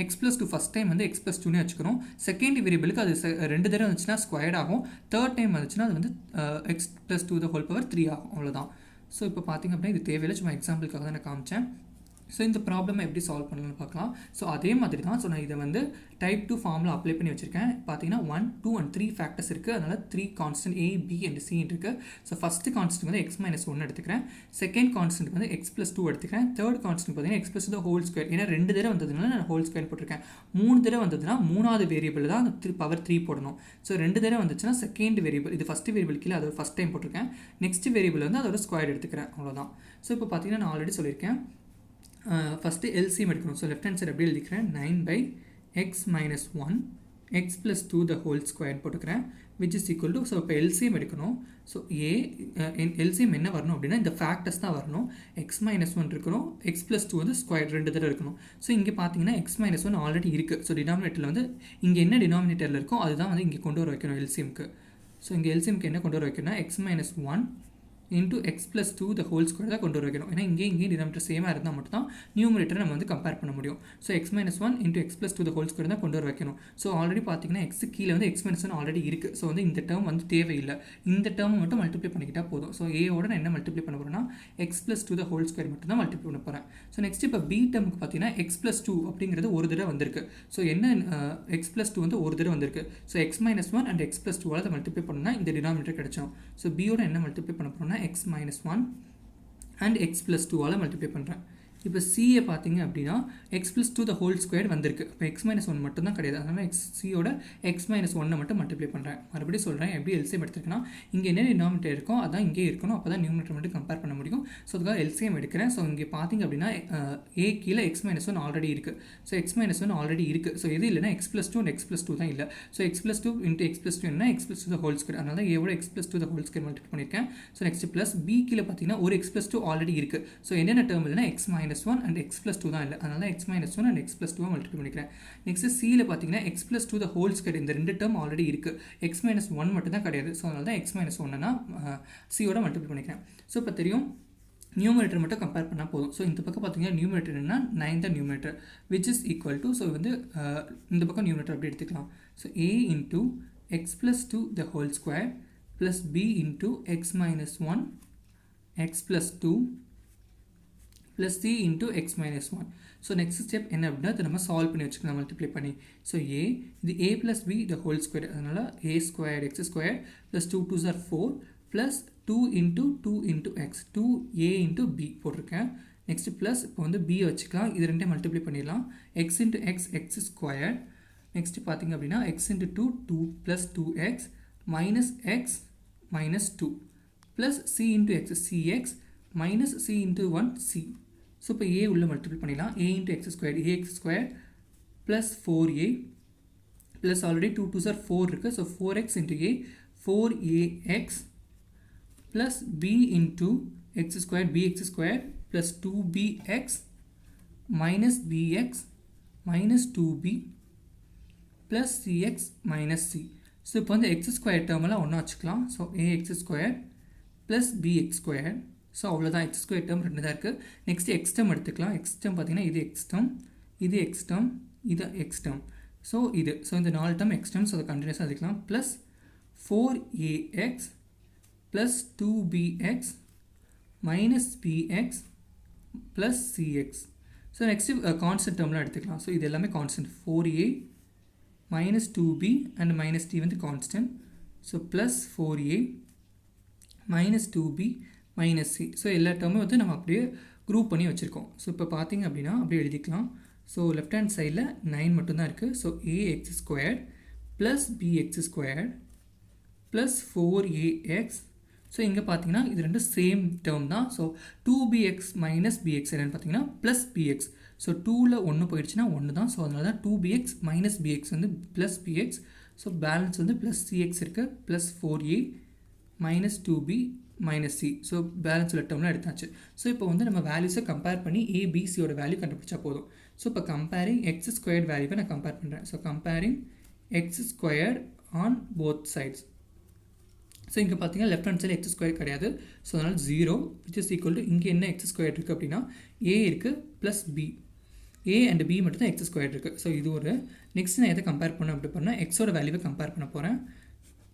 எக்ஸ் ப்ளஸ் 2 ஃபஸ்ட் டைம் வந்து எக்ஸ் ப்ளஸ் 2னே வச்சுக்கணும். செகண்ட் வேரியபிளுக்கு அது 2 தடவை வந்துச்சுன்னா ஸ்கொயர்ட் ஆகும். தேர்ட் டைம் வந்துச்சுன்னா அது வந்து X plus 2 the whole power 3 ஆகும். அவ்வளோதான். ஸோ இப்போ பார்த்திங்க அப்படின்னா இது தேவையில்லை, சும்மா எக்ஸாம்பிளுக்காக தான் நான் காமிச்சேன். ஸோ இந்த ப்ராப்ளமை எப்படி சால்வ் பண்ணலாம்னு பார்க்கலாம். ஸோ அதே மாதிரி தான். ஸோ நான் இதை வந்து டைப் 2 ஃபார்மில் அப்ளை பண்ணி வச்சுருக்கேன். பார்த்தீங்கன்னா 1 2 and 3 ஃபேக்டர்ஸ் இருக்குது. அதனால் 3 constant a b and c இருக்குது. ஸோ ஃபஸ்ட்டு கான்ஸ்டன்ட் வந்து எக்ஸ் மைனஸ் 1 எடுத்துக்கிறேன், செகண்ட் கான்ஸ்டன்ட் வந்து எக்ஸ் ப்ளஸ் 2 எடுத்துக்கிறேன், தேர்ட் கான்ஸ்டன்ட் பார்த்தீங்கன்னா எக்ஸ் ப்ளஸ் 2 ஹோல் ஸ்கொயர். ஏன்னா 2 தடவை வந்ததுனால நான் ஹோல் ஸ்கொயர் போட்டிருக்கேன். 3 தடவை வந்ததுன்னா 3வது வேரியபிள் தான் அந்த பவர் 3 போடணும். ஸோ 2 தடவை வந்துச்சுன்னா செகண்ட் வேரியபிள், இது ஃபஸ்ட்டு வேரியபிள் கீழே அதை ஃபஸ்ட் டைம் போட்டிருக்கேன். நெக்ஸ்ட் வேரியபிள் வந்து அதோட ஸ்கொயர் எடுத்துக்கிறேன். அவ்வளோதான். ஸோ இப்போ பார்த்தீங்கன்னா நான் ஆல்ரெடி சொல்லியிருக்கேன் ஃபஸ்ட்டு எல்சிஎம் எடுக்கணும். ஸோ லெஃப்ட் ஹேண்ட் சைடு எப்படி எழுதிக்கிறேன் 9 by x minus 1 x plus 2 the whole square போட்டுக்கிறேன், which is equal to. So இப்போ எல்சிஎம் எடுக்கணும். ஸோ எல்சிஎம் என்ன வரணும் அப்படின்னா இந்த ஃபேக்டர்ஸ் தான் வரணும். எக்ஸ் மைனஸ் 1 இருக்கணும், எக்ஸ் ப்ளஸ் 2 வந்து ஸ்கொயர் 2 தடவை இருக்கணும். ஸோ இங்கே பார்த்தீங்கன்னா எக்ஸ் மைனஸ் 1 ஆல்ரெடி இருக்குது. ஸோ டினாமினேட்டரில் வந்து இங்கே என்ன டினாமினேட்டரில் இருக்கோ அதுதான் வந்து இங்கே கொண்டு வர வைக்கணும் எல்சிஎம்க்கு. ஸோ இங்கே எல்சிஎம்க்கு என்ன கொண்டு வர வைக்கணும்னா X minus 1 into x plus 2 the whole square தான் கொண்டு வர வைக்கணும். ஏன்னா இங்கே டினாமினேட்டர் சேமாக இருந்தால் மட்டும் தான் நியூமரேட்டரை நம்ம வந்து கம்பேர் பண்ண முடியும். So X minus 1 into x plus 2 the whole square தான் கொண்டு வர வைக்கணும். ஸோ ஆல்ரெடி பார்த்தீங்கன்னா எக்ஸ் கீழே வந்து எக்ஸ் மைனஸ் 1 ஆல்ரெடி இருக்குது. ஸோ வந்து இந்த டேர்ம் வந்து தேவையில்லை, இந்த டேர்ம் மட்டும் மல்டிப்ளை பண்ணிக்கிட்டால் போதும். ஸோ ஏவோட நான் என்ன மல்டிப்ளை பண்ண போகிறேன்னா X plus 2 the whole square மட்டும் தான் மல்டிப்ளை பண்ண போகிறேன். ஸோ நெக்ஸ்ட் இப்போ பி டேர்முக்கு பார்த்தீங்கன்னா எக்ஸ் ப்ளஸ் 2 அப்படிங்கிறது ஒரு தடவை வந்திருக்கு. ஸோ என்ன எக்ஸ் ப்ளஸ் 2 வந்து ஒரு தடவை வந்திருக்கு. So X minus 1 and X plus 2 அதை மல்டிப்ளை பண்ணால் இந்த டினாமினேட்டர் கிடைச்சோம். ஸோ பியோட என்ன மல்டிப்ளை பண்ண போகிறோம்னா X minus 1 and x plus 2 all multiply பண்ணுறேன். இப்போ சியை பார்த்தீங்க அப்படின்னா X plus 2 the whole square வந்திருக்கு. இப்போ எக்ஸ் மைனஸ் 1 மட்டும் தான் கிடையாது. அதனால் சியோட எக்ஸ் மைனஸ் 1 மட்டும் மல்டிப்ளை பண்ணுறேன். மறுபடியும் சொல்கிறேன் எப்படி எல்சிஎம் எடுத்துருக்கேன்னா இங்கே என்ன டினாமினேட்டர் இருக்கோ அதான் இங்கே இருக்கணும், அப்போ தான் நியூமரேட்டர் மட்டும் கம்பேர் பண்ண முடியும். ஸோ அதுக்காக எல்சிஎம் எடுக்கிறேன். ஸோ இங்கே பார்த்தீங்க அப்படின்னா ஏ கீழே எக்ஸ் மைனஸ் 1 ஆல்ரெடி இருக்குது. ஸோ எக்ஸ் மைனஸ் 1 ஆல்ரெடி இருக்குது. ஸோ எது இல்லைனா X plus 2 and X plus 2 தான் இல்லை. So X plus 2 into X plus 2 என்ன X plus 2 the whole square. அதனால தான் ஏவோட X plus 2 the whole square multiply பண்ணியிருக்கேன். ஸோ நெக்ஸ்ட் ப்ளஸ் பி கீழே பார்த்தீங்கன்னா ஒரு எக்ஸ் ப்ளஸ் 2 ஆல்ரெடி இருக்குது. ஸோ என்னென்ன டேர்ம் இல்லைனா X minus minus 1 and x plus 2 தான் இல்லை, அதனால x minus 1 and x plus 2 multiply பண்ணிக்கிறேன். நெக்ஸ்ட்டு சியில் பார்த்தீங்கன்னா x plus 2 the whole square இந்த ரெண்டு டேர்ம் ஆல்ரெடி இருக்குது, x minus 1 மட்டும் தான் கிடையாது. ஸோ அதனால தான் x minus 1னா சியோட மல்டிப்ளை பண்ணிக்கிறேன். ஸோ இப்போ தெரியும் நியூமரேட்டர் மட்டும் கம்பேர் பண்ணால் போதும். ஸோ இந்த பக்கம் பார்த்தீங்கன்னா நியூமரேட்டர் என்ன 9 தான் numerator which is equal to, so வந்து இந்த பக்கம் நியூமரேட்டர் அப்படி எடுத்துக்கலாம். So a into X plus 2 the whole square plus b into X minus 1 X plus 2 plus c into X minus 1. So next step என்ன அப்படின்னா அதை நம்ம சால்வ் பண்ணி வச்சுக்கலாம் மல்டிப்ளை பண்ணி. ஸோ இது a plus b the whole square, அதனால் a square X square plus 2 2s are 4 plus 2 into 2 into x 2a into b போட்டிருக்கேன். நெக்ஸ்ட்டு ப்ளஸ் இப்போ வந்து b வச்சுக்கலாம், இது ரெண்டையும் மல்டிப்ளை பண்ணிடலாம். x into x x square, next பார்த்திங்க அப்படின்னா x into 2 2 plus 2x minus x minus 2 plus c into x cx minus c into 1 c. So இப்போ a உள்ள மல்டிப்ளை பண்ணிடலாம். a into x square ax square plus 4a plus already 2 2s are 4 இருக்குது. So 4x into a 4ax plus b into x square bx square plus 2bx minus bx minus 2b plus cx minus c. So இப்போ வந்து x square டேர்மெல்லாம் ஒன்றா வச்சுக்கலாம். So ax square plus bx square. So அவ்வளோதான், X square term ரெண்டு தான் இருக்குது. Next X term எடுத்துக்கலாம். X term பார்த்தீங்கன்னா இது எக்ஸ் டேர்ம், இது எக்ஸ் டேர்ம், இது எக்ஸ் டேர்ம். ஸோ இது இந்த 4 டேர்ம் எக்ஸ் டேர்ம். ஸோ அதை கண்டினியூஸாக எடுத்துக்கலாம். Plus 4ax plus 2bx minus bx plus cx. So next constant டேர்ம்லாம் எடுத்துக்கலாம். ஸோ இது எல்லாமே constant. 4a minus 2b and minus t வந்து constant. So plus 4a minus 2b minus c. So எல்லா டேர்மும் வந்து நம்ம அப்படியே குரூப் பண்ணி வச்சுருக்கோம். ஸோ இப்போ பார்த்தீங்க அப்படின்னா அப்படியே எழுதிக்கலாம். ஸோ லெஃப்ட் ஹேண்ட் சைடில் 9 மட்டும்தான் இருக்குது. So ax square plus bx square plus 4ax. So இங்கே பார்த்தீங்கன்னா இது ரெண்டும் சேம் டேர்ம் தான். ஸோ 2bx மைனஸ் bx என்னென்னு பார்த்தீங்கன்னா ப்ளஸ் bx. ஸோ 2ல் 1 போயிடுச்சுன்னா 1 தான். ஸோ அதனால தான் 2bx மைனஸ் bx வந்து ப்ளஸ் bx. ஸோ பேலன்ஸ் வந்து ப்ளஸ் cx இருக்குது plus 4a minus 2b minus c. So balance உள்ள டேர்ம்லாம் எடுத்தாச்சு. ஸோ இப்போ வந்து நம்ம வேல்யூஸை கம்பேர் பண்ணி abcயோட வேல்யூ கண்டுபிடிச்சா போதும். ஸோ இப்போ கம்பேரிங் எக்ஸ் ஸ்கொயர்ட் வேல்யூவை நான் கம்பேர் பண்ணுறேன். So comparing x squared on both sides. So இங்கே பார்த்தீங்கன்னா left hand side x square கிடையாது. ஸோ அதனால் 0 விச் இஸ் ஈக்குவல் டு இங்கே என்ன எக்ஸ் ஸ்கொயர் இருக்குது அப்படின்னா a இருக்குது plus b. a and b மட்டும் தான் எக்ஸ் ஸ்கொயர் இருக்குது. ஸோ இது ஒரு நெக்ஸ்ட் நான் எதை கம்பேர் பண்ண அப்படி பண்ணால் எக்ஸோட வேல்யூவை கம்பேர் பண்ண போகிறேன்.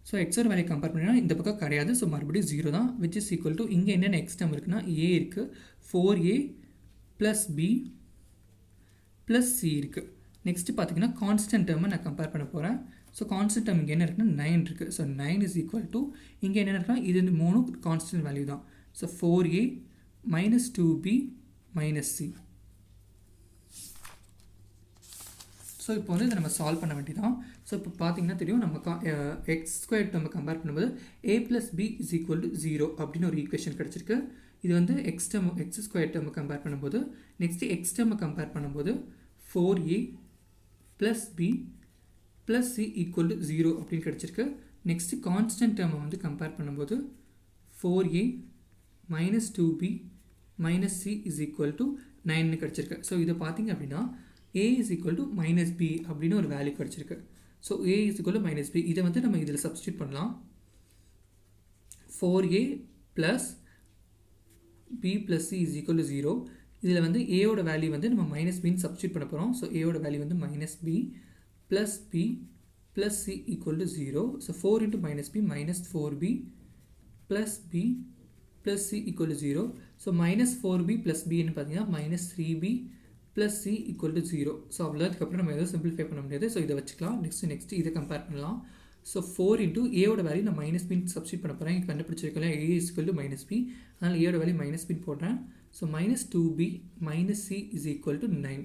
ஸோ எக்ஸோட வேல்யூ கம்பேர் பண்ணினா இந்த பக்கம் கிடையாது. ஸோ மறுபடியும் 0 தான் விச் இஸ் ஈக்குவல் டு இங்கே என்னென்ன எக்ஸ் டேர்ம் இருக்குன்னா a இருக்குது 4a plus b plus c இருக்குது. நெக்ஸ்ட்டு பார்த்தீங்கன்னா கான்ஸ்டன்ட் டேர்மை நான் கம்பேர் பண்ண போகிறேன். ஸோ கான்ஸ்டன்ட் டேர்ம் இங்கே என்ன இருக்குன்னா 9 இருக்குது. ஸோ 9 இஸ் ஈக்குவல் டு இங்கே என்ன இருக்குன்னா இது வந்து 3 கான்ஸ்டன்ட் வேல்யூ தான். So 4a minus 2b minus c. So இப்போ வந்து இதை நம்ம சால்வ் பண்ண வேண்டியதான். ஸோ இப்போ பார்த்தீங்கன்னா தெரியும் நம்ம எக்ஸ் ஸ்கொயர் டேர்மை கம்பேர் பண்ணும்போது a plus b is equal to 0 அப்படின்னு ஒரு ஈக்குவேஷன் கிடச்சிருக்கு. இது வந்து எக்ஸ் ஸ்கொயர் டேர்மை கம்பேர் பண்ணும்போது நெக்ஸ்ட்டு எக்ஸ் டேர்மை கம்பேர் பண்ணும்போது 4a plus b plus c equal to 0 அப்படின்னு கிடச்சிருக்கு. நெக்ஸ்ட்டு கான்ஸ்டன்ட் டேர்மை வந்து கம்பேர் பண்ணும்போது 4a minus 2b minus c is equal to 9 கிடச்சிருக்கு. ஸோ இதை பார்த்தீங்க அப்படின்னா a is equal to minus b அப்படின்னு ஒரு வேல்யூ கிடச்சிருக்கு. So a is equal to minus b. இதை வந்து நம்ம இதில் சப்ஸ்டியூட் பண்ணலாம். 4a plus b plus c is equal to 0. இதில் வந்து ஏயோட வேல்யூ வந்து நம்ம மைனஸ் பின்னு சப்ஸ்டியூட் பண்ண போகிறோம். ஸோ ஏயோட வேல்யூ வந்து minus b plus b plus c equal to 0. So 4 into minus b minus 4b plus b plus c equal to 0. So minus 4b plus b என்ன பார்த்தீங்கன்னா minus 3b plus c equal to 0. So அவ்வளோதுக்கப்புறம் நம்ம எதுவும் simplify பண்ண முடியாது. So இதை வச்சுக்கலாம். Next இதை compare பண்ணலாம். ஸோ 4 into ஏயோட வேல்யூ நான் மைனஸ் பின் சப்ஸ்டியூட் பண்ண போகிறேன். இங்கே கண்டுபிடிச்சிருக்கலாம் a is equal to minus b. அதனால் ஏயோட வேல்யூ மைனஸ் பின் போடுறேன். So minus 2b minus c is equal to 9.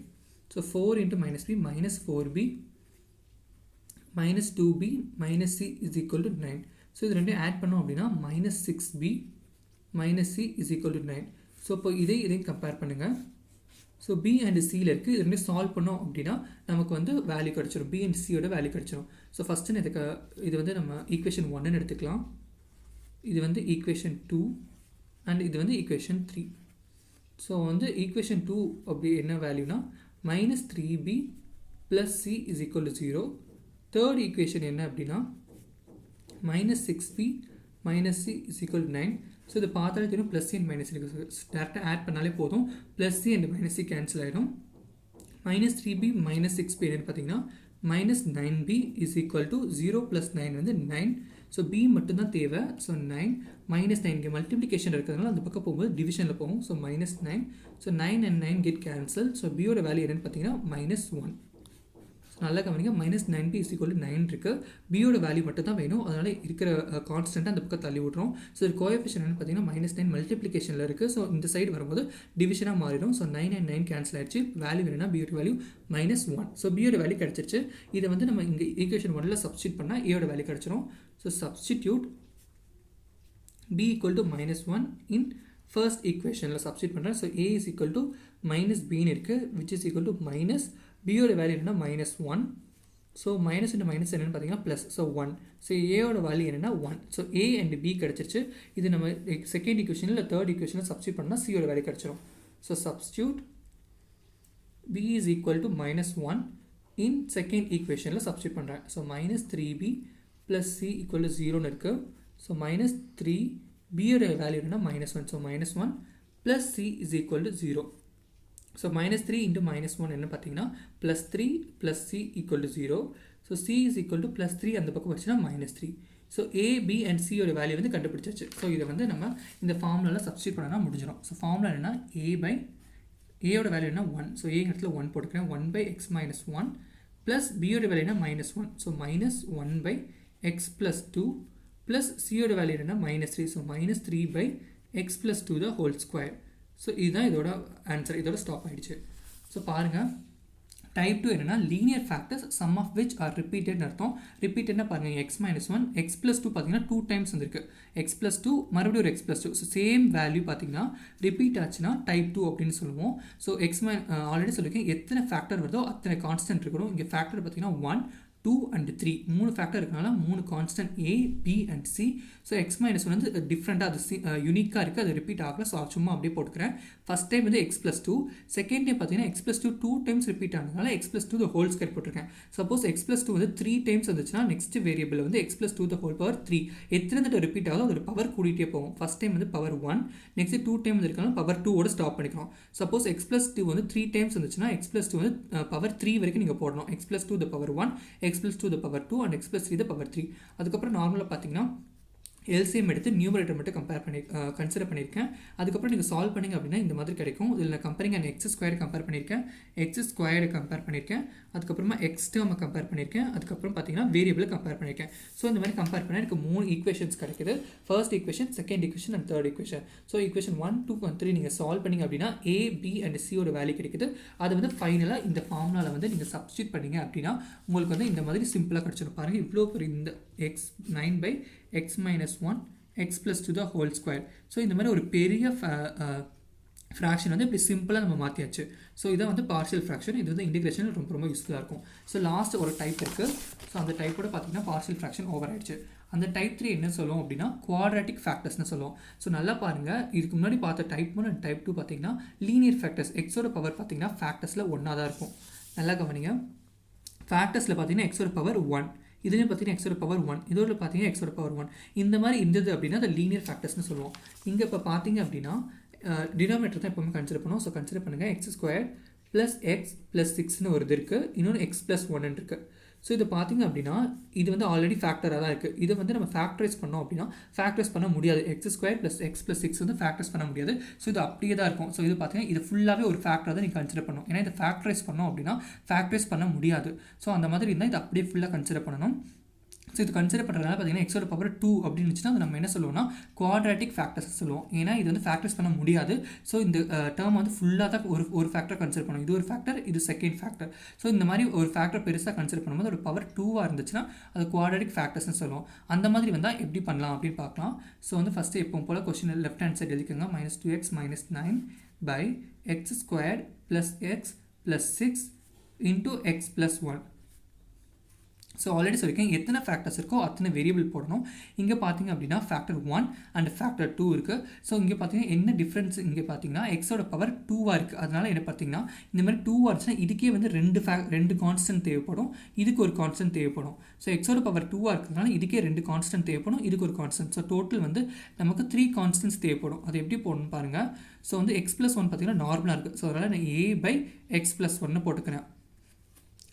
So 4 into minus b minus 4b minus 2b minus c is equal to 9. So இது ரெண்டும் add பண்ணோம் அப்படின்னா minus 6b minus c is equal to 9. So இப்போ இதையும் compare பண்ணுங்கள். So b and சியில் இருக்குது. இது ரெண்டும் சால்வ் பண்ணோம் அப்படின்னா நமக்கு வந்து வேல்யூ கிடச்சிரும். b அண்ட் சியோட வேல்யூ கிடச்சிரும். ஸோ ஃபஸ்ட்டு இது வந்து நம்ம ஈக்குவேஷன் 1ன்னு எடுத்துக்கலாம். இது வந்து ஈக்குவேஷன் 2 அண்ட் இது வந்து ஈக்குவேஷன் 3. ஸோ வந்து ஈக்குவேஷன் 2 அப்படி என்ன வேல்யூனா minus 3b plus C is equal to 0. Third equation என்ன அப்படின்னா minus 6b minus C is equal to 9. So இதை பார்த்தாலே தெரியும் plus C and minus C இருக்குது. டேரெக்டாக ஆட் பண்ணாலே போதும், plus C and minus C cancel ஆகிடும். மைனஸ் 3b மைனஸ் 6b என்னென்னு பார்த்தீங்கன்னா minus 9b is equal to 0 plus 9 வந்து 9. ஸோ b மட்டும்தான் தேவை. ஸோ 9 மைனஸ் 9 இங்கே மல்டிப்ளிகேஷன் இருக்கிறதுனால அந்த பக்கம் போகும்போது டிவிஷனில் போகும். So minus 9. So 9 and 9 get cancel. So பியோட வேல்யூ என்னென்னு பார்த்தீங்கன்னா மைனஸ் 1. நல்லா கவனிங்க, minus 9b is equal to 9 இருக்குது. பியோட வேல்யூ மட்டும் தான் வேணும், அதனால் இருக்கிற கான்ஸ்டண்ட்டாக அந்த பக்கம் தள்ளி விட்றோம். ஸோ இது கோஎஃபிஷியன்ட் என்னென்னு பார்த்தீங்கன்னா மைனஸ் 9 மல்டிப்ளிகேஷனில் இருக்குது. ஸோ இந்த சைடு வரும்போது டிவிஷனாக மாறிடும். ஸோ 9 and 9 கேன்சல் ஆகிடுச்சு. வேல்யூ என்னென்னா பியோட வேல்யூ மைனஸ் 1. ஸோ பியோட வேல்யூ கிடச்சிருச்சு. இதை வந்து நம்ம இங்கே ஈக்குவேஷன் 1ல் சப்ஸ்டியூட் பண்ணால் ஏயோட வேல்யூ கிடச்சிரும். So substitute b equal to minus 1 in first equation substitute பண்ணுறேன். So a is equal to minus b இருக்குது, which is equal to minus b ஓட வேல்யூ என்னன்னா minus 1. So minus into minus என்னென்னு பார்த்தீங்கன்னா plus. So 1. So ஏயோட value என்னென்னா 1. So a and b கிடச்சிருச்சு. இது நம்ம செகண்ட் ஈக்குவேஷனில் இல்லை தேர்ட் ஈக்குவேஷனில் சப்ஸ்டியூட் பண்ணால் சியோட வேல்யூ கிடச்சிரும். So substitute b is equal to minus 1 in second equationல சப்ஸ்டியூட் பண்ணுறேன். So minus 3b plus c equal to 0ன்னு இருக்குது. ஸோ மைனஸ் 3 பியோட வேல்யூ என்னன்னா minus 1. So minus 1 plus c is equal to 0. So minus 3 into minus 1 என்ன பார்த்தீங்கன்னா plus 3 plus c equal to 0. So c is equal to plus 3 அந்த பக்கம் வச்சுன்னா minus 3. So a, b and c ஓட value வந்து கண்டுபிடிச்சாச்சு. So இதை வந்து நம்ம இந்த ஃபார்முலாவில் சப்ஸ்டியூட் பண்ணனா முடிஞ்சிடும். ஸோ ஃபார்முலா என்னன்னா a ஓட வேல்யூ என்ன 1. ஸோ a இடத்துல 1 போட்டுக்கிறேன். 1 by x minus 1 plus b ஓட வேல்யூ என்ன minus 1. So minus 1 by x plus 2 plus c ஓட வேல்யூ என்ன minus 3. So minus 3 by x plus 2 the whole square. So இதுதான் இதோட ஆன்சர். இதோட ஸ்டாப் ஆகிடுச்சு. ஸோ பாருங்கள், டைப் 2 என்னென்னா linear factors some of which are ரிப்பீட்டட்னு அர்த்தம். ரிப்பீட்டட்னா பாருங்கள், எக்ஸ் மைனஸ் 1 எக்ஸ் ப்ளஸ் 2 பார்த்தீங்கன்னா 2 டைம்ஸ் வந்துருக்கு. எக்ஸ் ப்ளஸ் 2 மறுபடியும் ஒரு X plus 2. So same value பார்த்தீங்கன்னா ரிப்பீட் ஆச்சுன்னா டைப் 2 அப்படின்னு சொல்லுவோம். ஸோ ஆல்ரெடி சொல்லியிருக்கேன், எத்தனை ஃபேக்டர் வருதோ அத்தனை கான்ஸ்டன்ட் இருக்கணும். இங்கே ஃபேக்டர் பார்த்தீங்கன்னா 1, 2 and 3 மூணு ஃபேக்டர் இருக்கனால 3 constant a, b and c. So X minus 1 வந்து டிஃப்ரெண்ட்டாக அது யூனிக்காக இருக்குது, அது ரிப்பீட் ஆகல. ஸோ சும்மா அப்படியே போட்டுக்கிறேன். ஃபஸ்ட் டைம் வந்து எக்ஸ் ப்ளஸ் 2, செகண்ட் டைம் பார்த்தீங்கன்னா எக்ஸ் ப்ளஸ் 2 2 டைம்ஸ் ரிப்பீட் ஆனதுனால X plus 2 the whole square போட்டிருக்கேன். சப்போஸ் எக்ஸ் ப்ளஸ் 2 வந்து 3 டைம்ஸ் வந்துச்சுன்னா நெக்ஸ்ட் வேரியபிள் வந்து X plus 2 the whole power 3. எத்தனை தடவை ரிப்பீட் ஆகுதோ அதோட பவர் கூட்டிகிட்டே போகும். ஃபஸ்ட் டைம் வந்து பவர் 1, நெக்ஸ்ட் 2 டைம் வந்து இருக்கனால பவர் 2 ஸ்டாப் பண்ணிக்கிறோம். சப்போஸ் எக்ஸ் ப்ளஸ் 2 வந்து 3 டைம்ஸ் வந்துச்சுன்னா எக்ஸ் ப்ளஸ் 2 வந்து பவர் 3 வரைக்கும் நீங்கள் போடணும். X plus 2 the power 1, X plus 2 the power 2 and x plus 3 the power 3. அதுக்கப்புறம் நார்மலாக பார்த்தீங்கன்னா எல்சிஎம் எடுத்து நியூமரேட்டர் மட்டும் கன்சிடர் பண்ணியிருக்கேன். அதுக்கப்புறம் நீங்கள் சால்வ் பண்ணிங்க அப்படின்னா இந்த மாதிரி கிடைக்கும். இதில் நான் comparing and X square compare பண்ணியிருக்கேன், எக்ஸ் ஸ்கொயர்டு கம்பேர் பண்ணியிருக்கேன், அதுக்கப்புறமா எக்ஸ் டேர்மை கம்பேர் பண்ணியிருக்கேன், அதுக்கப்புறம் பார்த்தீங்கன்னா வேரியபிளை கம்பேர் பண்ணியிருக்கேன். ஸோ இந்த மாதிரி கம்பேர் பண்ணால் எனக்கு 3 ஈக்குவேஷன்ஸ் கிடைக்குது. First equation, second equation and third equation. So equation 1, 2 and 3 நீங்கள் சால்வ் பண்ணிங்க அப்படின்னா a, b and c ஓட வேல்யூ கிடைக்குது. அது வந்து ஃபைனலாக இந்த ஃபார்முலாவில் வந்து நீங்கள் சப்ஸ்டியூட் பண்ணிங்க அப்படின்னா உங்களுக்கு வந்து இந்த மாதிரி சிம்பிளாக கிடச்சிடும். பாருங்கள், இவ்வளோ ஒரு இந்த X 9 by x minus 1 x plus 2 the whole square. So இந்த மாதிரி ஒரு பெரிய ஃப்ராக்ஷன் வந்து இப்படி சிம்பிளாக நம்ம மாற்றியாச்சு. ஸோ இதை வந்து பார்ஷியல் ஃப்ராக்ஷன். இது வந்து இன்டிகிரேஷன் ரொம்ப யூஸ்ஃபுல்லாக இருக்கும். ஸோ லாஸ்ட் ஒரு டைப் இருக்குது. ஸோ அந்த டைப்போட பார்த்தீங்கன்னா பார்ஷியல் ஃப்ராக்ஷன் ஓவர் ஆயிடுச்சு. அந்த டைப் 3 என்ன சொல்லுவோம் அப்படின்னா குவாட்ராட்டிக் ஃபேக்டர்ஸ்னு சொல்லுவோம். ஸோ நல்லா பாருங்கள், இதுக்கு முன்னாடி பார்த்த டைப் 1 அண்ட் டைப் 2 பார்த்தீங்கன்னா லீனியர் ஃபேக்டர்ஸ். எக்ஸோட பவர் பார்த்தீங்கன்னா ஃபேக்டர்ஸில் ஒன்றா தான் இருக்கும். நல்லா கவனிங்க, ஃபேக்டர்ஸில் பார்த்தீங்கன்னா எக்ஸோட பவர் 1, இதுலேயும் பார்த்தீங்கன்னா எக்ஸோட பவர் 1, இதோட பார்த்தீங்கன்னா எக்ஸோட பவர் 1. இந்த மாதிரி இருந்தது அப்படின்னா அது லீனியர் ஃபேக்டர்ஸ்னு சொல்லுவோம். இங்கே இப்போ பார்த்தீங்க அப்படின்னா டினாமினேட்டர் தான் எப்பவுமே கன்சிடர் பண்ணுவோம். ஸோ கன்சிடர் பண்ணுங்கள், X square plus X plus 6ன்னு ஒரு இது இருக்குது, இன்னொன்று எக்ஸ் ப்ளஸ் 1 இருக்குது. ஸோ இதை பார்த்தீங்க அப்படின்னா இது வந்து ஆல்ரெடி ஃபேக்டராக தான் இருக்குது. இதை வந்து நம்ம ஃபேக்டரைஸ் பண்ணோம் அப்படின்னா ஃபேக்டரைஸ் பண்ண முடியாது. X square plus X plus 6 வந்து ஃபேக்டரைஸ் பண்ண முடியாது. ஸோ இது அப்படியே தான் இருக்கும். ஸோ இது பார்த்தீங்கன்னா இது ஃபுல்லாகவே ஒரு ஃபேக்டராக தான் நீங்கள் கன்சிடர் பண்ணணும். ஏன்னா இதை ஃபேக்டரைஸ் பண்ணோம் அப்படின்னா ஃபேக்டரைஸ் பண்ண முடியாது. ஸோ அந்த மாதிரி இருந்தால் இது அப்படியே ஃபுல்லாக கன்சிடர் பண்ணணும். ஸோ இது கன்சிடர் பண்ணுறதுனால பார்த்தீங்கன்னா எக்ஸோட பவர் 2 அப்படின்னு இருந்துச்சுன்னா அது நம்ம என்ன சொல்லுவோம்னா குவாட்ராட்டிக் ஃபேக்டர்ஸ் சொல்லுவோம். ஏன்னா இது வந்து ஃபேக்டர்ஸ் பண்ண முடியாது. ஸோ இந்த டேர்ம் வந்து ஃபுல்லாக தான் ஒரு ஃபேக்டர் கன்சிடர் பண்ணும். இது ஒரு ஃபேக்டர், இது செகண்ட் ஃபேக்டர். ஸோ இந்த மாதிரி ஒரு ஃபேக்டர் பெருசாக கன்சிடர் பண்ணும்போது ஒரு பவர் 2ஆக இருந்துச்சுன்னா அது குவாட்ராட்டிக் ஃபேக்டர்ஸ்னு சொல்லுவோம். அந்த மாதிரி வந்தால் எப்படி பண்ணலாம் அப்படின்னு பார்க்கலாம். ஸோ வந்து ஃபஸ்ட்டு எப்பவும் போல் கொஸ்டின் லெஃப்ட் ஹேண்ட் சைடு எழுதிக்கோங்க. -2x - 9 by x squared plus x plus 6 into x plus 1. So already சொல்லியிருக்கேன் எத்தனை ஃபேக்டர்ஸ் இருக்கோ அத்தனை வேரியபிள் போடணும். இங்கே பார்த்தீங்க அப்படின்னா ஃபேக்டர் 1 அண்ட் ஃபேக்டர் 2 இருக்குது. ஸோ இங்கே பார்த்தீங்கன்னா என்ன டிஃப்ரென்ஸ் இங்கே பார்த்தீங்கன்னா எக்ஸோட பவர் 2வாக இருக்குது. அதனால் என்ன பார்த்தீங்கன்னா இந்த மாதிரி 2 இருந்துச்சுன்னா இதுக்கே வந்து ரெண்டு கான்ஸ்டன்ட் தேவைப்படும், இதுக்கு ஒரு கான்ஸ்டன்ட் தேவைப்படும். ஸோ எக்ஸோட பவர் 2வாக இருக்கிறதுனால இதுக்கே 2 கான்ஸ்டன்ட் தேவைப்படும், இதுக்கு ஒரு கான்ஸ்டன்ட். ஸோ டோட்டல் வந்து நமக்கு 3 கான்ஸ்டன்ட்ஸ் தேவைப்படும். அது எப்படி போடணும்னு பாருங்கள். ஸோ வந்து x+1 பார்த்தீங்கன்னா நார்மலாக இருக்குது. ஸோ அதனால் நான் a/x+1 போட்டுக்கிறேன்.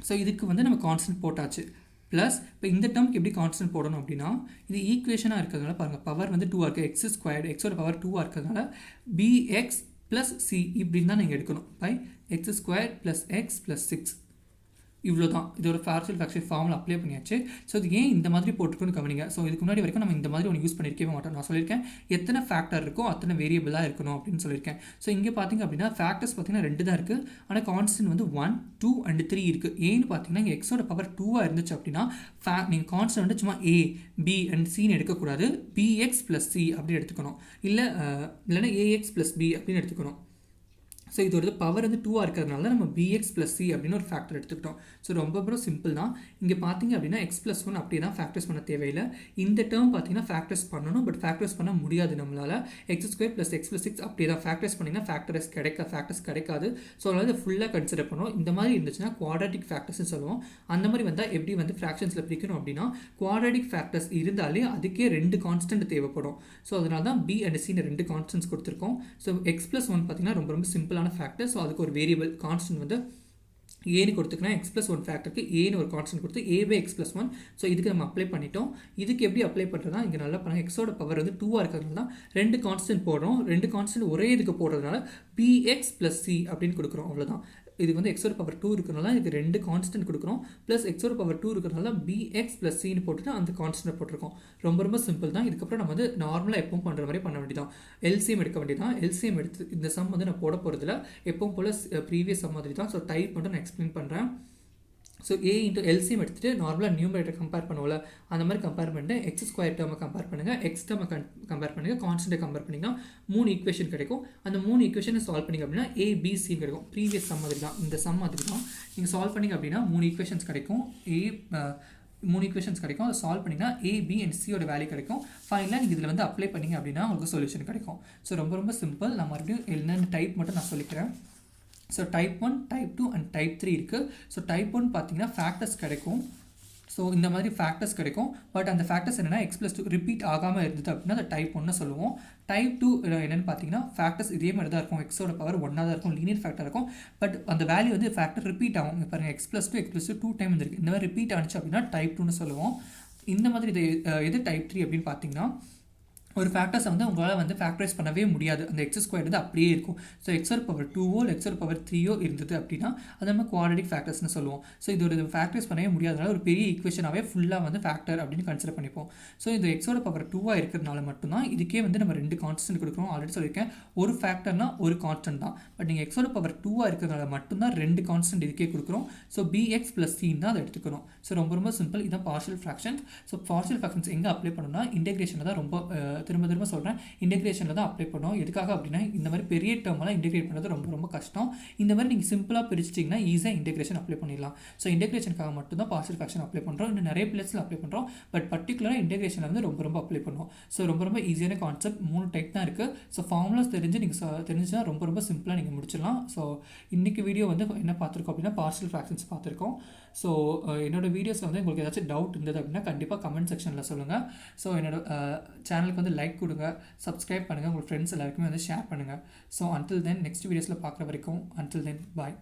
ஸோ இதுக்கு வந்து நம்ம கான்ஸ்டன்ட் போட்டாச்சு. ப்ளஸ் இப்போ இந்த டேர்முக்கு எப்படி கான்ஸ்டன்ட் போடணும் அப்படின்னா இது ஈக்குவேஷனாக இருக்கிறதுனால பாருங்கள் பவர் வந்து 2 இருக்குது, x², எக்ஸோட பவர் 2 இருக்கிறதுனால bx + c இப்படின்னு தான் நீங்கள் எடுக்கணும். பை x² + x + 6 இவ்வளோ தான். இதோட பார்ஷியல் ஃப்ராக்ஷன் ஃபார்முலா அப்ளை பண்ணியாச்சு. ஸோ இது ஏன் இந்த மாதிரி போட்டுக்கணும்னு கவனிங்க. ஸோ இதுக்கு முன்னாடி வரைக்கும் நம்ம இந்த மாதிரி ஒன்று யூஸ் பண்ணியிருக்கவே மாட்டோம். நான் சொல்லியிருக்கேன் எத்தனை ஃபேக்டர் இருக்கோ அத்தனை வேரியபிளாக இருக்கணும் அப்படின்னு சொல்லியிருக்கேன். ஸோ இங்கே பார்த்தீங்க அப்படின்னா ஃபேக்டர்ஸ் பார்த்தீங்கன்னா 2 தான் இருக்குது, ஆனால் கான்ஸ்டன்ட் வந்து 1, 2 and 3 இருக்குது. ஏன்னு பார்த்தீங்கன்னா இங்கே எக்ஸோட பவர் 2வாக இருந்துச்சு அப்படின்னா நீங்கள் கான்ஸ்டன்ட் வந்து சும்மா a, b and c எடுக்கக்கூடாது, bx + c அப்படின்னு எடுத்துக்கணும். இல்லைன்னா ax + b அப்படின்னு எடுத்துக்கணும். ஸோ இதோட பவர் வந்து 2வாக இருக்கிறதுனால நம்ம bx + c அப்படின்னு ஒரு ஃபேக்டர் எடுத்துக்கிட்டோம். ஸோ ரொம்ப சிம்பிள் தான். இங்கே பார்த்தீங்க அப்படின்னா x+1 அப்படியே தான் ஃபேக்டர்ஸ் பண்ண தேவையில்லை. இந்த டேர்ம் பார்த்தீங்கன்னா ஃபேக்டர்ஸ் பண்ணணும், பட் ஃபேக்டர்ஸ் பண்ண முடியாது நம்மளால். x² + x + 6 அப்படியே தான் ஃபேக்டர்ஸ் பண்ணிங்கன்னா ஃபேக்டர்ஸ் கிடைக்காது. ஸோ அதனால் இதை ஃபுல்லாக கன்சிடர் பண்ணுவோம். இந்த மாதிரி இருந்துச்சுன்னா குவாட்ராட்டிக் ஃபேக்டர்ஸ்னு சொல்லுவோம். அந்த மாதிரி வந்தால் எப்படி வந்து ஃப்ராக்ஷன்ஸில் பிரிக்கணும் அப்படின்னா குவாட்ராட்டிக் ஃபேக்டர்ஸ் இருந்தாலே அதுக்கே 2 கான்ஸ்டன்ட் தேவைப்படும். ஸோ அதனால தான் b and c 2 கான்ஸ்டன்ட்ஸ் கொடுத்துருக்கோம். ஸோ x+1 பார்த்தீங்கன்னா ரொம்ப சிம்பிள் ஃபேக்டர். ஸோ அதுக்கு ஒரு வேரியபிள் கான்ஸ்டன்ட் வந்து ஏன்னு கொடுத்துக்கலாம். x+1 ஃபேக்டருக்கு ஏன்னு ஒரு கான்ஸ்டன்ட் கொடுத்து a/x+1. ஸோ இதுக்கு நம்ம அப்ளை பண்ணிட்டோம். இதுக்கு எப்படி அப்ளை பண்ணுறதுனா இங்கே நல்லா பாருங்கள். எக்ஸோட பவர் வந்து 2வாக இருக்கிறதுனால தான் 2 கான்ஸ்டன்ட் போடுறோம். 2 கான்ஸ்டன்ட் ஒரே இதுக்கு போடுறதுனால bx + c அப்படின்னு கொடுக்குறோம். அவ்வளோதான். இது வந்து எக்ஸோட பவர் 2 இருக்கிறனால இதுக்கு 2 கான்ஸ்டன்ட் கொடுக்குறோம். ப்ளஸ் எக்ஸோட பவர் 2 இருக்கிறனால bx + c போட்டுட்டு அந்த கான்ஸ்டன்ட் போட்டிருக்கோம். ரொம்ப சிம்பிள் தான். இதுக்கப்புறம் நம்ம வந்து நார்மலாக எப்பவும் பண்ணுற மாதிரி பண்ண வேண்டியதான். எல்சிஎம் எடுக்க வேண்டியதான். எல்சிஎம் எடுத்து இந்த சம் வந்து நான் போட போகிறதுல எப்பவும் போல் ப்ரீவியஸ் சம் மாதிரி தான். ஸோ டைப் மட்டும் நான் எக்ஸ்பிளைன் பண்ணுறேன். ஸோ a × LCM எடுத்துகிட்டு நார்மலாக நியூமரேட்டர் கம்பேர் பண்ணுவோம்ல அந்த மாதிரி கம்பேர் பண்ணிட்டு x² டேர்மை கம்பேர் பண்ணுங்கள், x டேர்மை கம்பேர் பண்ணுங்கள், கான்ஸ்டன்ட்டை கம்பேர் பண்ணிங்கன்னா 3 ஈக்குவேஷன் கிடைக்கும். அந்த 3 ஈக்குவேஷனை சால்வ் பண்ணிங்க அப்படின்னா a/b/c கிடைக்கும். ப்ரீவியஸ் சம் மாதிரி தான், இந்த சம் மாதிரி தான். நீங்கள் சால்வ் பண்ணிங்க அப்படின்னா 3 ஈக்குவேஷன்ஸ் கிடைக்கும். 3 ஈக்குவேஷன்ஸ் கிடைக்கும். அதை சால்வ் பண்ணிங்கன்னா a, b and c value கிடைக்கும். ஃபைனலாக நீங்கள் இதில் வந்து அப்ளை பண்ணிங்க அப்படின்னா உங்களுக்கு சொல்யூஷன் கிடைக்கும். ஸோ ரொம்ப சிம்பிள். நான் மறுபடியும் என்னென்ன டைப் மட்டும் நான் சொல்லிக்கிறேன். So type 1, type 2 and type 3 இருக்குது. ஸோ டைப் 1 பார்த்தீங்கன்னா ஃபேக்டர்ஸ் கிடைக்கும். ஸோ இந்த மாதிரி ஃபேக்டர்ஸ் கிடைக்கும். பட் அந்த ஃபேக்டர்ஸ் என்னென்னா x+2 ரிப்பீட் ஆகாமல் இருந்தது அப்படின்னா அதை டைப் 1 சொல்லுவோம். டைப் 2 என்னென்னு பார்த்தீங்கன்னா ஃபேக்டர்ஸ் இதே மாதிரி தான் இருக்கும். எக்ஸோட பவர் 1ஆக தான் இருக்கும், லீனியர் ஃபேக்டர் இருக்கும். பட் அந்த வேல்யூ வந்து ஃபேக்டர் ரிப்பீட் ஆகும். இங்கே பாருங்கள் x+2 2 டைம் வந்துருக்கு. இந்த மாதிரி ரிப்பீட் ஆனிச்சு அப்படின்னா டைப் 2ன்னு சொல்லுவோம். இந்த மாதிரி இது டைப் 3 அப்படின்னு பார்த்தீங்கன்னா ஒரு ஃபேக்டர்ஸை வந்து உங்களால் வந்து ஃபேக்டரைஸ் பண்ணவே முடியாது. அந்த x² வந்து அப்படியே இருக்கும். ஸோ எக்ஸோட பவர் 2ஓ இல்லை எக்ஸோட பவர் 3ஓ இருந்தது அப்படின்னா அது நம்ம குவாட்ராட்டிக் ஃபேக்டர்ஸ்னு சொல்லுவோம். ஸோ இது ஒரு ஃபேக்டரைஸ் பண்ணவே முடியாதனால ஒரு பெரிய ஈக்குவேஷனாகவே ஃபுல்லாக வந்து ஃபேக்டர் அப்படின்னு கன்சிடர் பண்ணிப்போம். ஸோ இது எக்ஸோட பவர் 2ஆக இருக்கிறதுனால மட்டும்தான் இதுக்கே வந்து நம்ம 2 கான்ஸ்டன்ட் கொடுக்குறோம். ஆல்ரெடி சொல்லியிருக்கேன் ஒரு ஃபேக்டர்னா ஒரு கான்ஸ்டன்ட் தான். பட் நீங்கள் எக்ஸோட பவர் 2ஆக இருக்கிறதுனால மட்டும்தான் 2 கான்ஸ்டன்ட் இதுக்கே கொடுக்குறோம். ஸோ bx + c தான் அதை எடுத்துக்கணும். ஸோ ரொம்ப சிம்பிள். இதுதான் partial fractions. So partial fractions எங்கே அப்ளை பண்ணணும்னா இன்டெகிரேஷனில் தான். திரும்ப சொல்கிறேன், இன்டெகிரேஷனில் தான் அப்ளை பண்ணோம். எதுக்காக அப்படின்னா இந்த மாதிரி பெரிய டேர்மெல்லாம் இன்டெகிரேட் பண்ணுறது ரொம்ப கஷ்டம். இந்த மாதிரி நீங்கள் சிம்பிளாக பிரிச்சிட்டிங்கன்னா ஈஸியாக இன்டெகிரேஷன் அப்ளை பண்ணிடலாம். ஸோ இன்டெகிரேஷனுக்காக மட்டும் தான் பார்ஷியல் ஃப்ராக்ஷன் அப்ளை பண்ணுறோம். இன்னும் நிறைய பிளேஸில் அப்ளை பண்ணுறோம். பட் பர்டிகுலராக இன்டெகிரேஷனில் வந்து ரொம்ப அப்ளை பண்ணுவோம். ஸோ ரொம்ப ஈஸியான கான்செப்ட். 3 டைப் தான் இருக்குது. ஸோ ஃபார்முலாஸ் தெரிஞ்சுன்னா ரொம்ப சிம்பிளாக நீங்கள் முடிச்சிடலாம். ஸோ இன்றைக்கி வீடியோ வந்து என்ன பார்த்துருக்கோம் அப்படின்னா பார்ஷியல் ஃப்ராக்ஷன்ஸ் பார்த்துருக்கோம். ஸோ என்னோடய வீடியோஸில் வந்து உங்களுக்கு ஏதாச்சும் டவுட் இருந்தது அப்படின்னா கண்டிப்பாக கமெண்ட் செக்ஷனில் சொல்லுங்கள். ஸோ என்னோடய சேனலுக்கு வந்து லைக் கொடுங்க, சப்ஸ்கிரைப் பண்ணுங்கள், உங்கள் ஃப்ரெண்ட்ஸ் எல்லாருக்குமே வந்து ஷேர் பண்ணுங்கள். ஸோ அன்டில் தென் நெக்ஸ்ட் வீடியோஸில் பார்க்குற வரைக்கும் அன்டில் தென் பாய்.